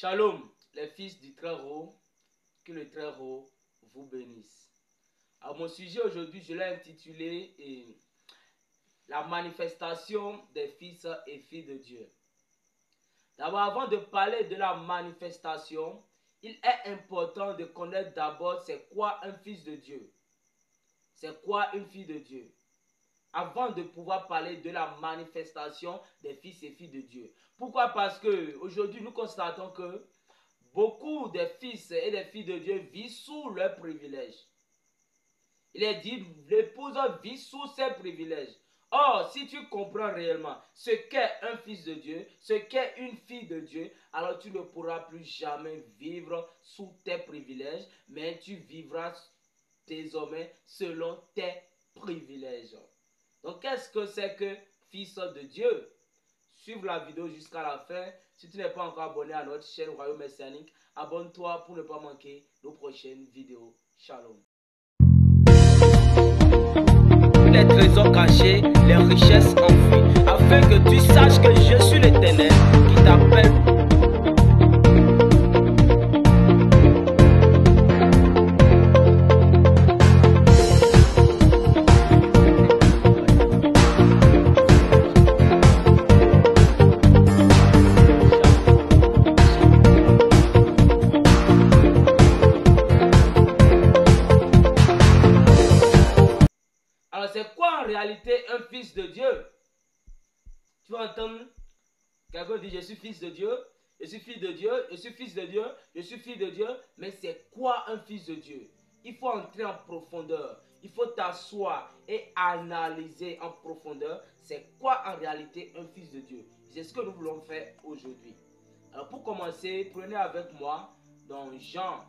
Shalom, les fils du Très-Haut, que le Très-Haut vous bénisse. Alors, mon sujet aujourd'hui, je l'ai intitulé La manifestation des fils et filles de Dieu. D'abord, avant de parler de la manifestation, il est important de connaître d'abord c'est quoi un fils de Dieu. C'est quoi une fille de Dieu. Avant de pouvoir parler de la manifestation des fils et filles de Dieu. Pourquoi? Parce que aujourd'hui nous constatons que beaucoup des fils et des filles de Dieu vivent sous leurs privilèges. Il est dit, l'épouse vit sous ses privilèges. Or, si tu comprends réellement ce qu'est un fils de Dieu, ce qu'est une fille de Dieu, alors tu ne pourras plus jamais vivre sous tes privilèges, mais tu vivras désormais selon tes privilèges. Donc, qu'est-ce que c'est que fils de Dieu? Suive la vidéo jusqu'à la fin. Si tu n'es pas encore abonné à notre chaîne Royaume Messianique, abonne-toi pour ne pas manquer nos prochaines vidéos. Shalom. Les trésors cachés, les richesses enfouies, afin que tu saches que je suis l'Éternel qui t'appelle. Alors, c'est quoi en réalité un fils de Dieu? Tu vas entendre quelqu'un dire je suis fils de Dieu, je suis fille de Dieu, je suis fils de Dieu, je suis fille de Dieu. Mais c'est quoi un fils de Dieu? Il faut entrer en profondeur. Il faut t'asseoir et analyser en profondeur c'est quoi en réalité un fils de Dieu. C'est ce que nous voulons faire aujourd'hui. Alors pour commencer, prenez avec moi dans Jean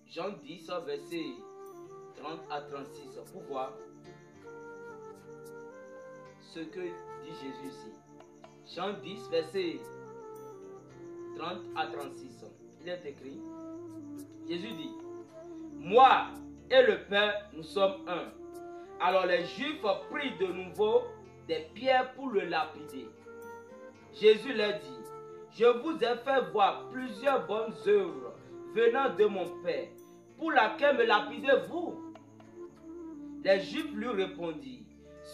10, verset 30 à 36 pour voir ce que dit Jésus ici. Jean 10, verset 30 à 36. Il est écrit, Jésus dit, moi et le Père, nous sommes un. Alors les Juifs prirent de nouveau des pierres pour le lapider. Jésus leur dit, je vous ai fait voir plusieurs bonnes œuvres venant de mon Père. Pour laquelle me lapidez-vous? Les Juifs lui répondirent,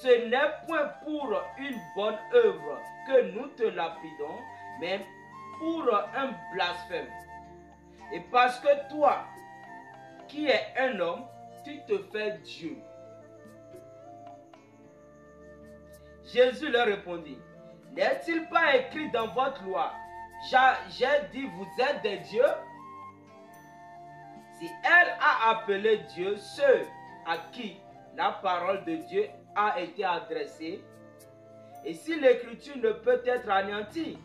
ce n'est point pour une bonne œuvre que nous te lapidons, mais pour un blasphème. Et parce que toi, qui es un homme, tu te fais Dieu. Jésus leur répondit, n'est-il pas écrit dans votre loi, j'ai dit vous êtes des dieux? Si elle a appelé Dieu ceux à qui la parole de Dieu a été adressée, et si l'écriture ne peut être anéantie,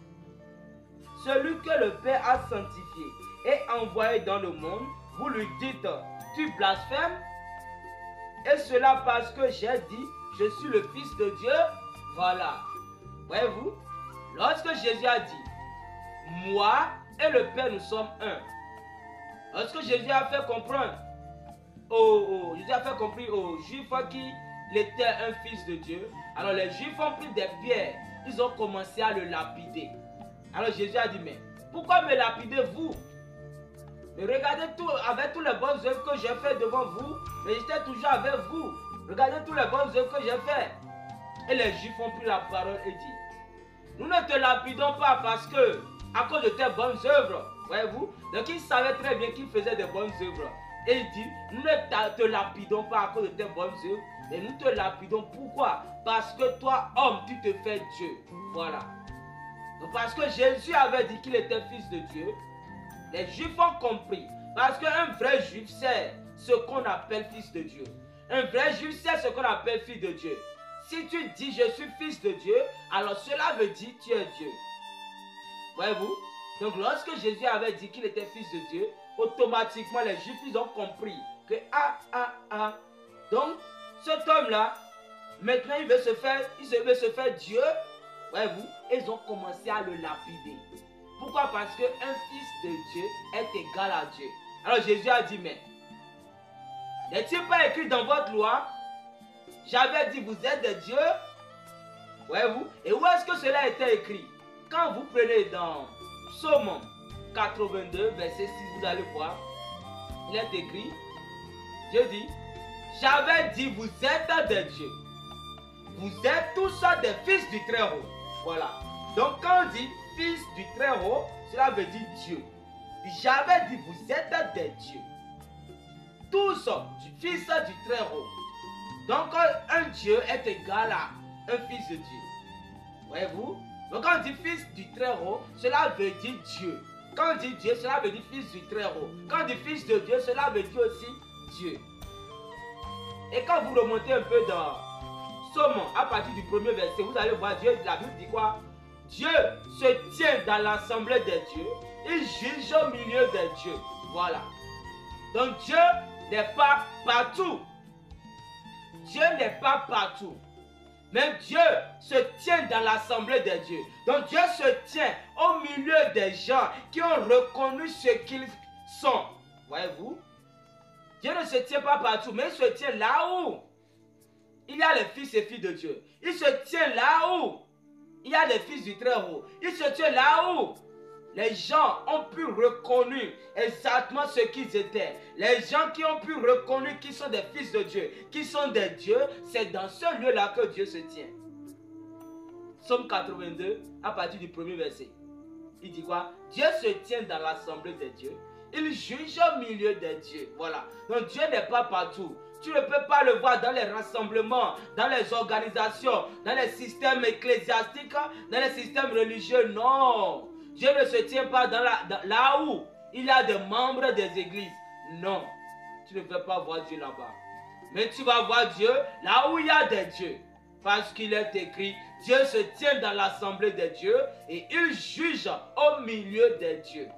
celui que le Père a sanctifié et envoyé dans le monde, vous lui dites, tu blasphèmes? Et cela parce que j'ai dit, je suis le Fils de Dieu. Voilà. Voyez-vous, lorsque Jésus a dit, moi et le Père nous sommes un, lorsque Jésus a fait comprendre Jésus a fait comprendre aux Juifs qu'il était un fils de Dieu. Alors les Juifs ont pris des pierres, ils ont commencé à le lapider. Alors Jésus a dit, mais pourquoi me lapidez-vous? Mais regardez avec toutes les bonnes œuvres que j'ai fait devant vous, mais j'étais toujours avec vous. Regardez toutes les bonnes œuvres que j'ai fait. Et les Juifs ont pris la parole et dit, nous ne te lapidons pas parce que, à cause de tes bonnes œuvres, voyez-vous, donc ils savaient très bien qu'ils faisaient des bonnes œuvres. Et il dit, nous ne te lapidons pas à cause de tes bonnes œuvres, mais nous te lapidons pourquoi? Parce que toi, homme, tu te fais Dieu. Voilà. Donc parce que Jésus avait dit qu'il était fils de Dieu, les Juifs ont compris. Parce qu'un vrai Juif sait ce qu'on appelle fils de Dieu. Un vrai Juif sait ce qu'on appelle fils de Dieu. Si tu dis je suis fils de Dieu, alors cela veut dire tu es Dieu. Voyez-vous? Donc lorsque Jésus avait dit qu'il était fils de Dieu, automatiquement les Juifs ils ont compris que donc cet homme-là, maintenant il veut se faire Dieu. Voyez-vous? Ils ont commencé à le lapider. Pourquoi? Parce qu'un fils de Dieu est égal à Dieu. Alors Jésus a dit, mais n'est-il pas écrit dans votre loi? J'avais dit, vous êtes des dieux. Voyez-vous? Et où est-ce que cela était écrit? Quand vous prenez dans Psaume 82, verset 6, vous allez voir. Il est écrit, Dieu dit, j'avais dit, vous êtes des dieux. Vous êtes tous des fils du Très-Haut. Voilà. Donc quand on dit fils du Très-Haut, cela veut dire Dieu. J'avais dit, vous êtes des dieux. Tous du fils du Très-Haut. Donc un Dieu est égal à un fils de Dieu. Voyez-vous? Donc quand on dit fils du Très-Haut, cela veut dire Dieu. Quand on dit Dieu, cela veut dire fils du Très-Haut. Quand on dit fils de Dieu, cela veut dire aussi Dieu. Et quand vous remontez un peu dans Somme, à partir du premier verset, vous allez voir Dieu, la Bible dit quoi? Dieu se tient dans l'assemblée des dieux. Il juge au milieu des dieux. Voilà. Donc Dieu n'est pas partout. Dieu n'est pas partout. Mais Dieu se tient dans l'assemblée des dieux. Donc Dieu se tient au milieu des gens qui ont reconnu ce qu'ils sont. Voyez-vous? Dieu ne se tient pas partout, mais il se tient là où il y a les fils et filles de Dieu. Il se tient là où il y a les fils du Très-Haut. Il se tient là où les gens ont pu reconnaître exactement ce qu'ils étaient. Les gens qui ont pu reconnaître qu'ils sont des fils de Dieu, qui sont des dieux, c'est dans ce lieu-là que Dieu se tient. Psaume 82, à partir du premier verset. Il dit quoi? Dieu se tient dans l'assemblée des dieux. Il juge au milieu des dieux. Voilà. Donc Dieu n'est pas partout. Tu ne peux pas le voir dans les rassemblements, dans les organisations, dans les systèmes ecclésiastiques, dans les systèmes religieux. Non. Dieu ne se tient pas là où il y a des membres des églises. Non. Tu ne peux pas voir Dieu là-bas. Mais tu vas voir Dieu là où il y a des dieux. Parce qu'il est écrit, Dieu se tient dans l'assemblée des dieux et il juge au milieu des dieux.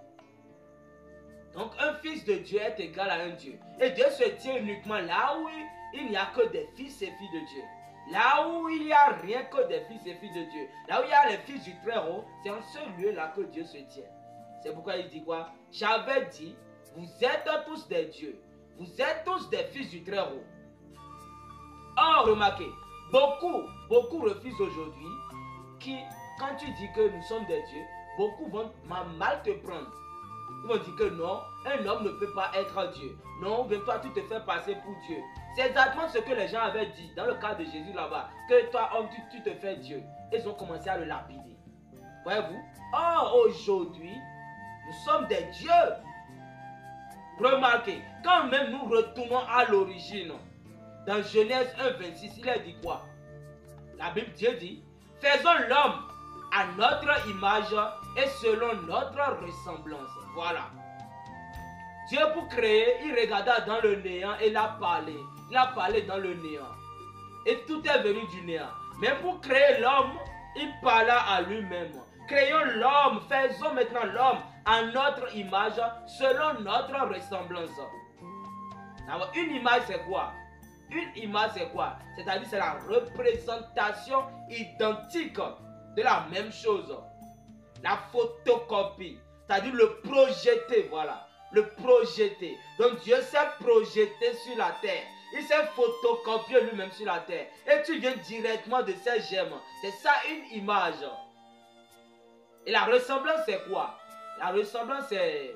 Donc un fils de Dieu est égal à un Dieu. Et Dieu se tient uniquement là où il n'y a que des fils et filles de Dieu. Là où il n'y a rien que des fils et filles de Dieu. Là où il y a les fils du Très-Haut, c'est en ce lieu-là que Dieu se tient. C'est pourquoi il dit quoi? J'avais dit, vous êtes tous des dieux. Vous êtes tous des fils du Très-Haut. Or, remarquez, beaucoup refusent aujourd'hui quand tu dis que nous sommes des dieux, beaucoup vont mal te prendre. Ils vont dire que non, un homme ne peut pas être Dieu. Non, bien toi, tu te fais passer pour Dieu. C'est exactement ce que les gens avaient dit dans le cas de Jésus là-bas. Que toi, homme, tu te fais Dieu. Ils ont commencé à le lapider. Voyez-vous? Or, aujourd'hui, nous sommes des dieux. Remarquez, quand même nous retournons à l'origine, dans Genèse 1, 26, il a dit quoi? La Bible, Dieu dit, faisons l'homme à notre image et selon notre ressemblance. Voilà. Dieu pour créer, il regarda dans le néant et il a parlé. Il a parlé dans le néant. Et tout est venu du néant. Mais pour créer l'homme, il parla à lui-même. Créons l'homme, faisons maintenant l'homme à notre image, selon notre ressemblance. Alors, une image c'est quoi? Une image c'est quoi? C'est-à-dire c'est la représentation identique de la même chose. La photocopie. C'est-à-dire le projeter, voilà. Le projeter. Donc Dieu s'est projeté sur la terre. Il s'est photocopié lui-même sur la terre. Et tu viens directement de ces gemmes. C'est ça une image. Et la ressemblance c'est quoi? La ressemblance c'est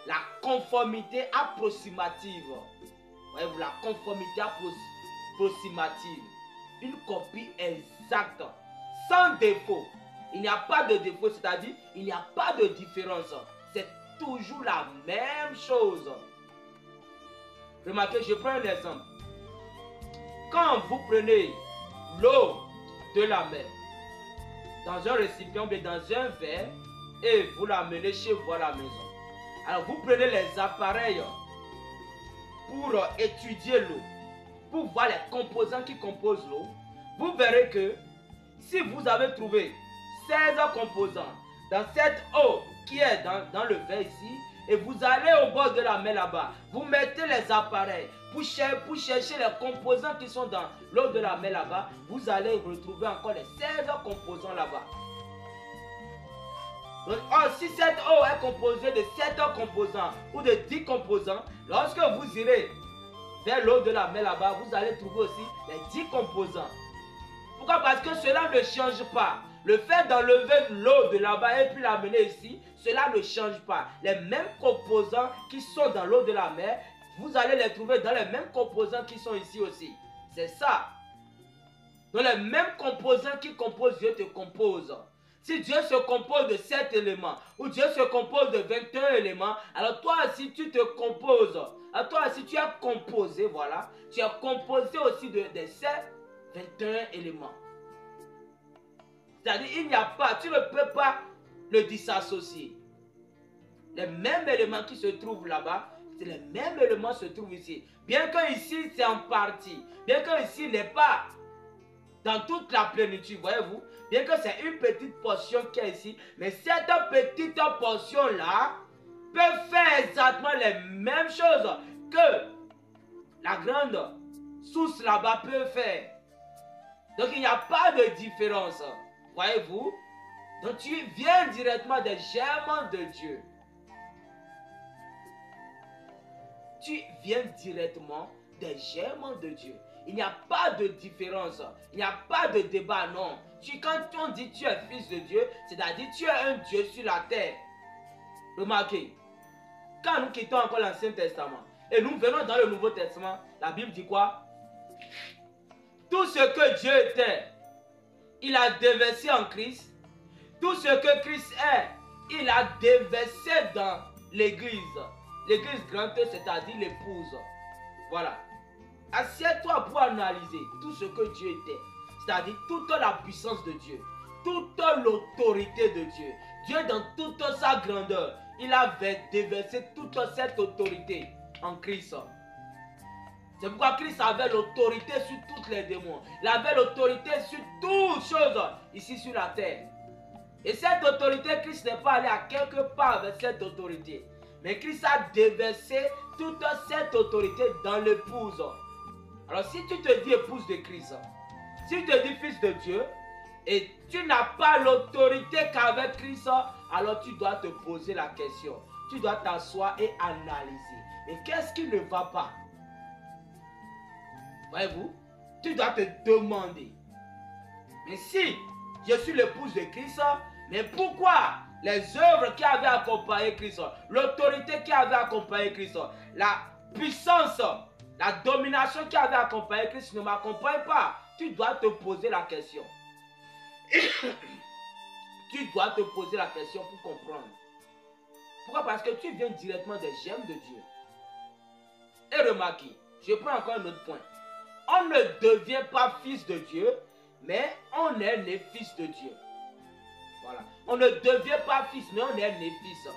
la conformité approximative. Voyez-vous, la conformité approximative. Une copie exacte. Sans défaut. Il n'y a pas de défaut, c'est-à-dire il n'y a pas de différence. C'est toujours la même chose. Remarquez, je prends un exemple. Quand vous prenez l'eau de la mer dans un récipient, mais dans un verre, et vous l'amenez chez vous à la maison. Alors vous prenez les appareils pour étudier l'eau, pour voir les composants qui composent l'eau. Vous verrez que si vous avez trouvé 16 composants dans cette eau qui est dans le verre ici, et vous allez au bord de la mer là-bas, vous mettez les appareils pour chercher les composants qui sont dans l'eau de la mer là-bas, vous allez retrouver encore les 16 composants là-bas. Donc, si cette eau est composée de 7 composants ou de 10 composants, lorsque vous irez vers l'eau de la mer là-bas, vous allez trouver aussi les 10 composants. Pourquoi? Parce que cela ne change pas. Le fait d'enlever l'eau de là-bas et puis l'amener ici, cela ne change pas. Les mêmes composants qui sont dans l'eau de la mer, vous allez les trouver dans les mêmes composants qui sont ici aussi. C'est ça. Donc les mêmes composants qui composent Dieu te composent. Si Dieu se compose de 7 éléments, ou Dieu se compose de 21 éléments, alors toi aussi tu te composes. Alors toi aussi tu es composé, voilà. Tu es composé aussi de ces 21 éléments. C'est-à-dire il n'y a pas, tu ne peux pas le disassocier. Les mêmes éléments qui se trouvent là-bas, c'est les mêmes éléments qui se trouvent ici. Bien que ici c'est en partie, bien que ici n'est pas dans toute la plénitude, voyez-vous, bien que c'est une petite portion qui est ici, mais cette petite portion-là peut faire exactement les mêmes choses que la grande source là-bas peut faire. Donc il n'y a pas de différence, voyez-vous. Donc tu viens directement des germes de Dieu. Tu viens directement des germes de Dieu. Il n'y a pas de différence. Il n'y a pas de débat, non. Quand on dit tu es fils de Dieu, c'est-à-dire tu es un Dieu sur la terre. Remarquez, quand nous quittons encore l'Ancien Testament et nous venons dans le Nouveau Testament, la Bible dit quoi? Tout ce que Dieu était, il a déversé en Christ. Tout ce que Christ est, il a déversé dans l'Église. L'Église grande, c'est-à-dire l'épouse. Voilà. Assieds-toi pour analyser tout ce que Dieu était. C'est-à-dire toute la puissance de Dieu. Toute l'autorité de Dieu. Dieu dans toute sa grandeur. Il avait déversé toute cette autorité en Christ. C'est pourquoi Christ avait l'autorité sur toutes les démons. Il avait l'autorité sur toutes choses ici sur la terre. Et cette autorité, Christ n'est pas allé à quelque part avec cette autorité. Mais Christ a déversé toute cette autorité dans l'épouse. Alors si tu te dis épouse de Christ, si tu te dis fils de Dieu, et tu n'as pas l'autorité qu'avec Christ, alors tu dois te poser la question. Tu dois t'asseoir et analyser. Mais qu'est-ce qui ne va pas? Voyez-vous, tu dois te demander. Mais si je suis l'épouse de Christ, mais pourquoi les œuvres qui avaient accompagné Christ, l'autorité qui avait accompagné Christ, la puissance, la domination qui avait accompagné Christ ne m'accompagne pas? Tu dois te poser la question. Tu dois te poser la question pour comprendre. Pourquoi? Parce que tu viens directement des germes de Dieu. Et remarquez, je prends encore un autre point. On ne devient pas fils de Dieu, mais on est né fils de Dieu. Voilà. On ne devient pas fils, mais on est né fils.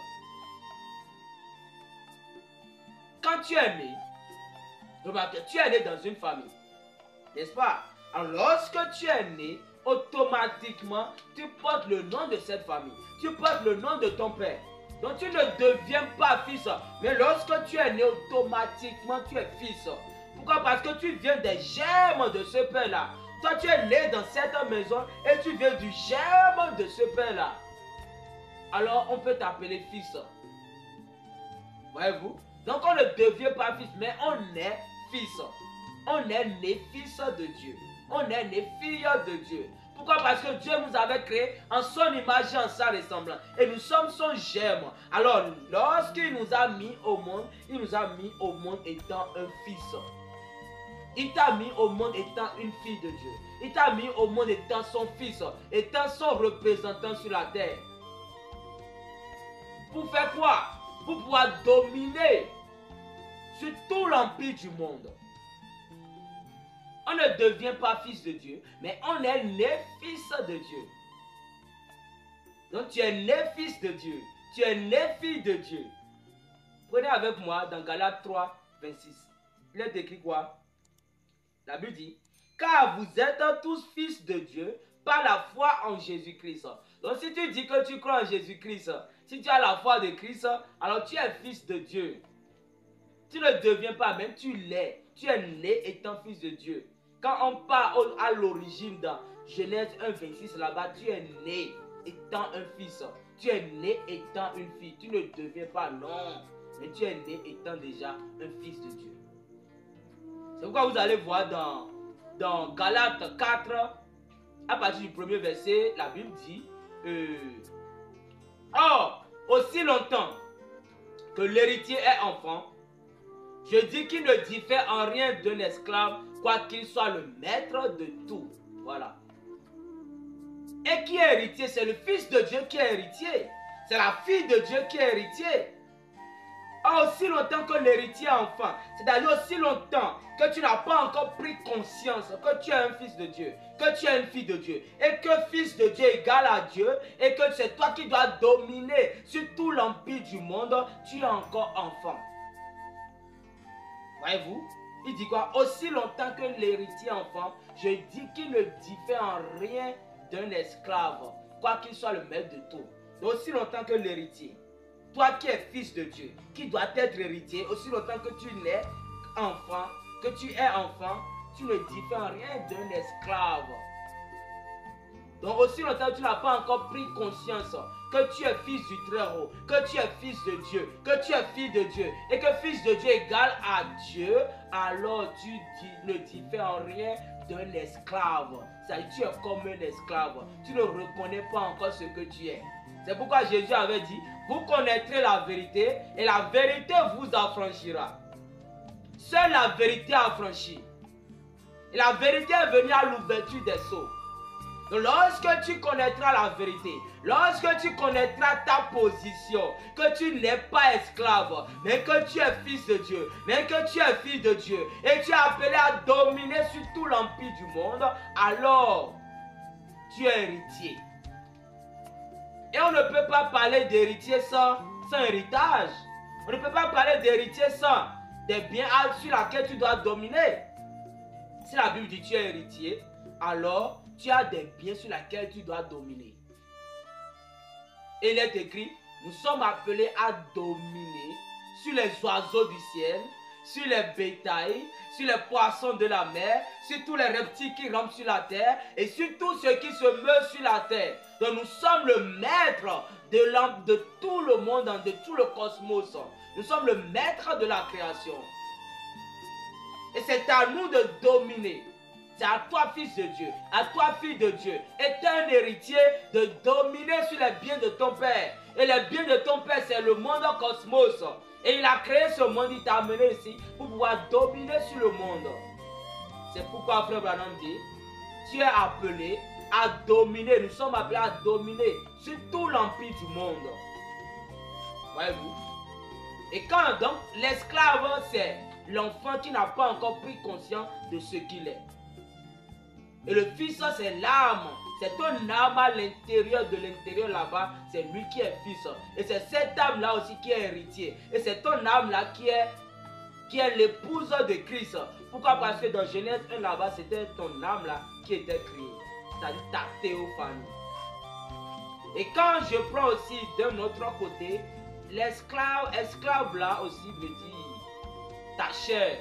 Quand tu es né, remarquez, tu es né dans une famille. N'est-ce pas? Alors lorsque tu es né, automatiquement, tu portes le nom de cette famille. Tu portes le nom de ton père. Donc tu ne deviens pas fils. Mais lorsque tu es né, automatiquement, tu es fils. Pourquoi? Parce que tu viens des germes de ce père-là. Toi, tu es né dans cette maison et tu viens du germe de ce père-là. Alors, on peut t'appeler fils. Voyez-vous? Donc, on ne devient pas fils, mais on est fils. On est né fils de Dieu. On est né fille de Dieu. Pourquoi? Parce que Dieu nous avait créés en son image et en sa ressemblance. Et nous sommes son germe. Alors, lorsqu'il nous a mis au monde, il nous a mis au monde étant un fils. Il t'a mis au monde étant une fille de Dieu. Il t'a mis au monde étant son fils, étant son représentant sur la terre. Pour faire quoi? Pour pouvoir dominer sur tout l'empire du monde. On ne devient pas fils de Dieu, mais on est né fils de Dieu. Donc tu es né fils de Dieu. Tu es né fille de Dieu. Prenez avec moi dans Galates 3, 26. Il est écrit quoi? La Bible dit, car vous êtes tous fils de Dieu par la foi en Jésus-Christ. Donc si tu dis que tu crois en Jésus-Christ, si tu as la foi de Christ, alors tu es fils de Dieu. Tu ne deviens pas, même tu l'es. Tu es né étant fils de Dieu. Quand on part à l'origine dans Genèse 1, 26, là-bas, tu es né étant un fils. Tu es né étant une fille. Tu ne deviens pas, non. Mais tu es né étant déjà un fils de Dieu. C'est pourquoi vous allez voir dans Galates 4, à partir du premier verset, la Bible dit Or, aussi longtemps que l'héritier est enfant, je dis qu'il ne diffère en rien d'un esclave, quoiqu'il soit le maître de tout. Voilà. Et qui est héritier? C'est le Fils de Dieu qui est héritier. C'est la fille de Dieu qui est héritier. Aussi longtemps que l'héritier est enfant, c'est-à-dire aussi longtemps que tu n'as pas encore pris conscience que tu es un fils de Dieu, que tu es une fille de Dieu, et que fils de Dieu égale à Dieu, et que c'est toi qui dois dominer sur tout l'empire du monde, tu es encore enfant. Voyez-vous? Il dit quoi? Aussi longtemps que l'héritier est enfant, je dis qu'il ne diffère en rien d'un esclave, quoi qu'il soit le maître de tout. Donc, aussi longtemps que l'héritier, toi qui es fils de Dieu, qui dois être héritier, aussi longtemps que tu n'es enfant, que tu es enfant, tu ne diffères en rien d'un esclave. Donc aussi longtemps que tu n'as pas encore pris conscience que tu es fils du Très-Haut, que tu es fils de Dieu, que tu es fille de Dieu, et que fils de Dieu égale à Dieu, alors tu ne diffères en rien d'un esclave. C'est-à-dire tu es comme un esclave. Tu ne reconnais pas encore ce que tu es. C'est pourquoi Jésus avait dit, vous connaîtrez la vérité et la vérité vous affranchira. Seule la vérité affranchit. Et la vérité est venue à l'ouverture des sceaux. Donc lorsque tu connaîtras la vérité, lorsque tu connaîtras ta position, que tu n'es pas esclave, mais que tu es fils de Dieu, mais que tu es fille de Dieu, et tu es appelé à dominer sur tout l'empire du monde, alors tu es héritier. Et on ne peut pas parler d'héritier sans héritage. On ne peut pas parler d'héritier sans des biens sur lesquels tu dois dominer. Si la Bible dit que tu es héritier, alors tu as des biens sur lesquels tu dois dominer. Et il est écrit, nous sommes appelés à dominer sur les oiseaux du ciel, sur les bétails, sur les poissons de la mer, sur tous les reptiles qui rampent sur la terre et sur tout ce qui se meut sur la terre. Donc nous sommes le maître de tout le monde, de tout le cosmos. Nous sommes le maître de la création. Et c'est à nous de dominer. C'est à toi, fils de Dieu, à toi, fille de Dieu, est un héritier de dominer sur les biens de ton Père. Et les biens de ton Père, c'est le monde cosmos. Et il a créé ce monde, il t'a amené ici pour pouvoir dominer sur le monde. C'est pourquoi Frère Branham dit, tu es appelé à dominer, nous sommes appelés à dominer sur tout l'empire du monde. Voyez-vous? Et quand donc l'esclave, c'est l'enfant qui n'a pas encore pris conscience de ce qu'il est. Et le fils, c'est l'âme. C'est ton âme à l'intérieur de l'intérieur là-bas. C'est lui qui est fils. Et c'est cette âme-là aussi qui est héritier. Et c'est ton âme-là qui est l'épouse de Christ. Pourquoi? Parce que dans Genèse 1 là-bas, c'était ton âme-là qui était créée. C'est-à-dire ta théophanie. Et quand je prends aussi d'un autre côté, esclave là aussi veut dire ta chair.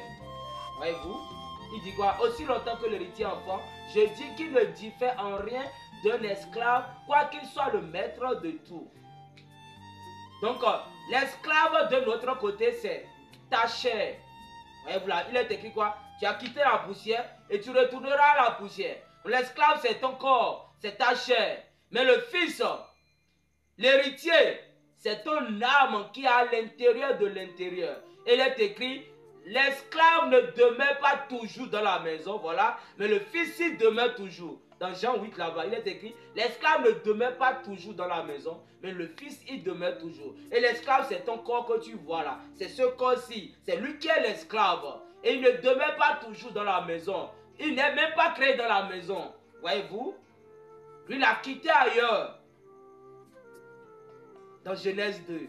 Voyez-vous? Il dit quoi? Aussi longtemps que l'héritier enfant, je dis qu'il ne diffère en rien d'un esclave, quoiqu'il soit le maître de tout. Donc, l'esclave de notre côté, c'est ta chair. Voyez-vous là, il est écrit quoi? Tu as quitté la poussière et tu retourneras à la poussière. L'esclave, c'est ton corps, c'est ta chair. Mais le fils, l'héritier, c'est ton âme qui est à l'intérieur de l'intérieur. Il est écrit, l'esclave ne demeure pas toujours dans la maison, voilà, mais le fils il demeure toujours. Dans Jean 8 là-bas, il est écrit, l'esclave ne demeure pas toujours dans la maison, mais le fils il demeure toujours. Et l'esclave c'est ton corps que tu vois là, c'est ce corps-ci, c'est lui qui est l'esclave. Et il ne demeure pas toujours dans la maison, il n'est même pas créé dans la maison, voyez-vous. Lui il a quitté ailleurs. Dans Genèse 2,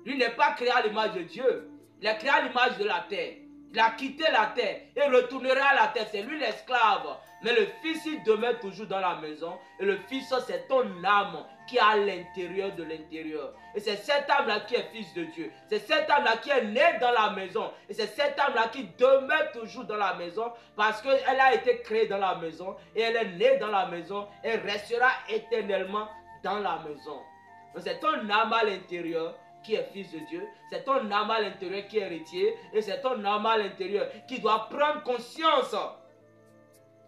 lui n'est pas créé à l'image de Dieu. Il est créé à l'image de la terre. Il a quitté la terre et retournera à la terre. C'est lui l'esclave. Mais le fils, il demeure toujours dans la maison. Et le fils, c'est ton âme qui est à l'intérieur de l'intérieur. Et c'est cette âme-là qui est fils de Dieu. C'est cette âme-là qui est née dans la maison. Et c'est cette âme-là qui demeure toujours dans la maison parce qu'elle a été créée dans la maison. Et elle est née dans la maison et restera éternellement dans la maison. Donc c'est ton âme à l'intérieur qui est fils de Dieu, c'est ton âme à l'intérieur qui est héritier, et c'est ton âme à l'intérieur qui doit prendre conscience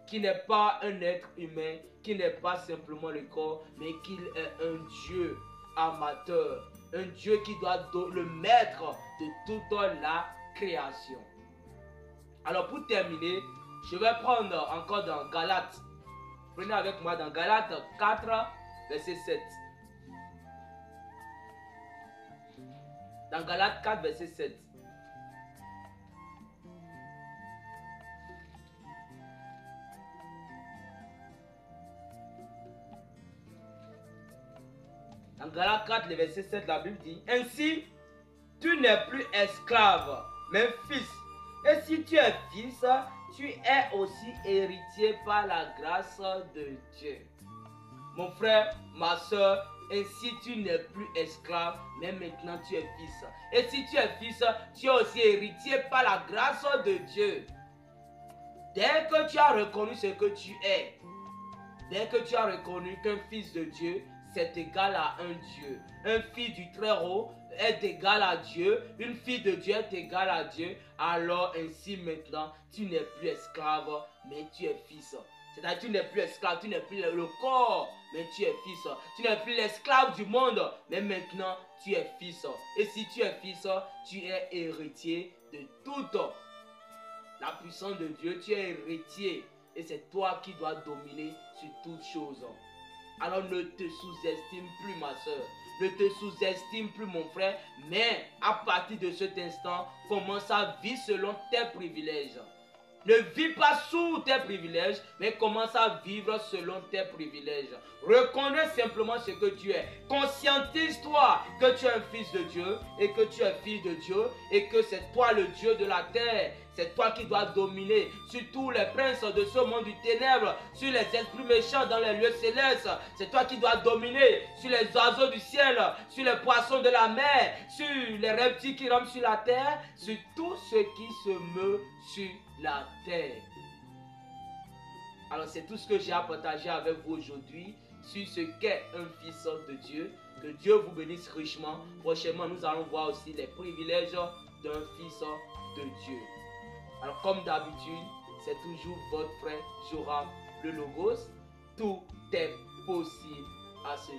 qui n'est pas un être humain, qui n'est pas simplement le corps, mais qu'il est un Dieu amateur, un Dieu qui doit être le maître de toute la création. Alors pour terminer, je vais prendre encore dans Galates. Prenez avec moi dans Galates 4, verset 7. Dans Galates 4, verset 7. Dans Galates 4, le verset 7, la Bible dit: ainsi, tu n'es plus esclave, mais fils. Et si tu es fils, tu es aussi héritier par la grâce de Dieu. Mon frère, ma soeur, ainsi tu n'es plus esclave, mais maintenant tu es fils. Et si tu es fils, tu es aussi héritier par la grâce de Dieu. Dès que tu as reconnu ce que tu es, dès que tu as reconnu qu'un fils de Dieu, c'est égal à un Dieu. Un fils du Très-Haut est égal à Dieu. Une fille de Dieu est égale à Dieu. Alors ainsi maintenant, tu n'es plus esclave, mais tu es fils. C'est-à-dire tu n'es plus esclave, tu n'es plus le corps, mais tu es fils. Tu n'es plus l'esclave du monde, mais maintenant tu es fils. Et si tu es fils, tu es héritier de toute la puissance de Dieu. Tu es héritier. Et c'est toi qui dois dominer sur toutes choses. Alors ne te sous-estime plus, ma soeur. Ne te sous-estime plus, mon frère. Mais à partir de cet instant, commence à vivre selon tes privilèges. Ne vis pas sous tes privilèges, mais commence à vivre selon tes privilèges. Reconnais simplement ce que tu es. Conscientise-toi que tu es un fils de Dieu et que tu es fille de Dieu et que c'est toi le Dieu de la terre. C'est toi qui dois dominer sur tous les princes de ce monde du ténèbre, sur les esprits méchants dans les lieux célestes. C'est toi qui dois dominer sur les oiseaux du ciel, sur les poissons de la mer, sur les reptiles qui rampent sur la terre, sur tout ce qui se meut sur la terre. Alors c'est tout ce que j'ai à partager avec vous aujourd'hui sur ce qu'est un fils de Dieu. Que Dieu vous bénisse richement. Prochainement, nous allons voir aussi les privilèges d'un fils de Dieu. Alors comme d'habitude, c'est toujours votre frère Joram le Logos. Tout est possible à celui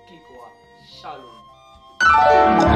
qui croit. Shalom.